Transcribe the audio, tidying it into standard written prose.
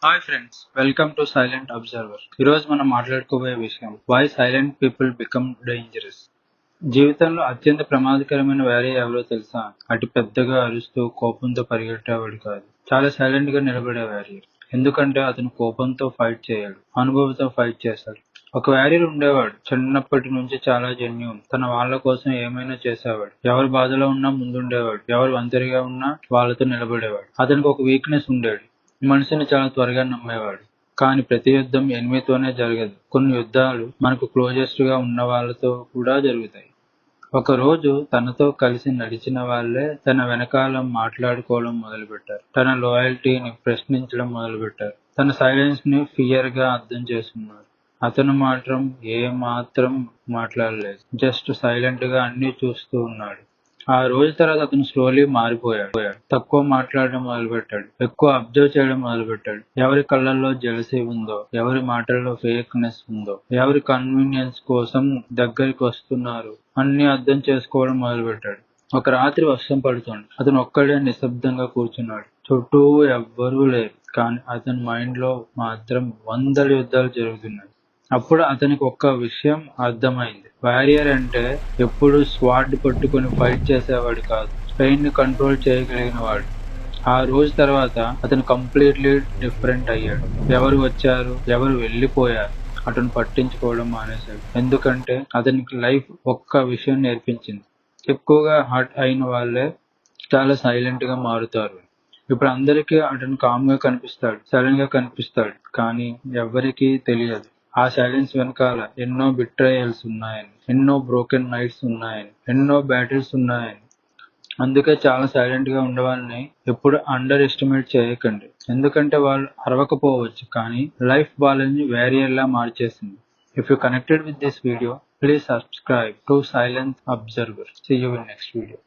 Hi friends, welcome to silent observer. ఈరోజు మనం మాట్లాడుకోబోయే విషయం why silent people become dangerous. జీవితంలో అత్యంత ప్రమాదకరమైన వ్యారీ ఎవరో తెలుసా? అటు పెద్దగా అరుస్తూ కోపంతో పరిగెట్టేవాడు కాదు, చాలా సైలెంట్ గా నిలబడే వ్యారియర్. ఎందుకంటే అతను కోపంతో ఫైట్ చేయడు, అనుభవంతో ఫైట్ చేస్తాడు. ఒక వ్యారియర్ ఉండేవాడు, చిన్నప్పటి నుంచి చాలా జెన్యూన్. తన వాళ్ళ కోసం ఏమైనా చేసేవాడు. ఎవరు బాధలో ఉన్నా ముందుండేవాడు, ఎవరు ఒంటరిగా ఉన్నా వాళ్ళతో నిలబడేవాడు. అతనికి ఒక వీక్నెస్ ఉండేది, మనిషిని చాలా త్వరగా నమ్మేవాడు. కానీ ప్రతి యుద్ధం ఎనిమితోనే జరగదు. కొన్ని యుద్ధాలు మనకు క్లోజెస్ట్ గా ఉన్న వాళ్ళతో కూడా జరుగుతాయి. ఒక రోజు తనతో కలిసి నడిచిన వాళ్ళే తన వెనకాల మాట్లాడుకోవడం మొదలుపెట్టారు. తన లాయల్టీని ప్రశ్నించడం మొదలుపెట్టారు. తన సైలెన్స్ ని ఫియర్ గా అర్థం చేసుకున్నారు. అతను మాత్రం ఏ మాత్రం మాట్లాడలేదు, జస్ట్ సైలెంట్ గా అన్ని చూస్తూ ఉన్నాడు. ఆ రోజు తర్వాత అతను స్లోలీ మారిపోయాడు. తక్కువ మాట్లాడడం మొదలుపెట్టాడు, ఎక్కువ అబ్జర్వ్ చేయడం మొదలుపెట్టాడు. ఎవరి కళ్ళల్లో జెలసీ ఉందో, ఎవరి మాటల్లో ఫేక్నెస్ ఉందో, ఎవరి కన్వీనియన్స్ కోసం దగ్గరికి వస్తున్నారు అన్ని అర్థం చేసుకోవడం మొదలుపెట్టాడు. ఒక రాత్రి వర్షం పడుతోంది. అతను ఒక్కడే నిశ్శబ్దంగా కూర్చున్నాడు. చుట్టూ ఎవ్వరూ లేరు, కానీ అతని మైండ్ లో మాత్రం వందల యుద్ధాలు జరుగుతున్నాయి. అప్పుడు అతనికి ఒక్క విషయం అర్థమైంది. వారియర్ అంటే ఎప్పుడు స్వాడ్ పట్టుకొని ఫైట్ చేసేవాడు కాదు, పెయిన్ ని కంట్రోల్ చేయగలిగిన వాడు. ఆ రోజు తర్వాత అతను కంప్లీట్లీ డిఫరెంట్ అయ్యాడు. ఎవరు వచ్చారు, ఎవరు వెళ్ళిపోయారు, అతను పట్టించుకోవడం మానేశాడు. ఎందుకంటే అతనికి లైఫ్ ఒక్క విషయం నేర్పించింది: ఎక్కువగా హర్ట్ అయిన వాళ్ళే చాలా సైలెంట్ గా మారుతారు. ఇప్పుడు అందరికీ అతను కామ్ గా కనిపిస్తాడు, సడన్ గా కనిపిస్తాడు, కానీ ఎవరికీ తెలియదు ఆ సైలెన్స్ వెనకాల ఎన్నో బిట్రయల్స్ ఉన్నాయని, ఎన్నో బ్రోకెన్ నైట్స్ ఉన్నాయని, ఎన్నో బ్యాటిల్స్ ఉన్నాయని. అందుకే చాలా సైలెంట్ గా ఉండేవాళ్ళని ఎప్పుడు అండర్ ఎస్టిమేట్ చేయకండి. ఎందుకంటే వాళ్ళు అరవకపోవచ్చు, కానీ లైఫ్ వాళ్ళని వేరియర్ లా మార్చేసింది. If you connected with this video, please subscribe to silent observer. See you in next video.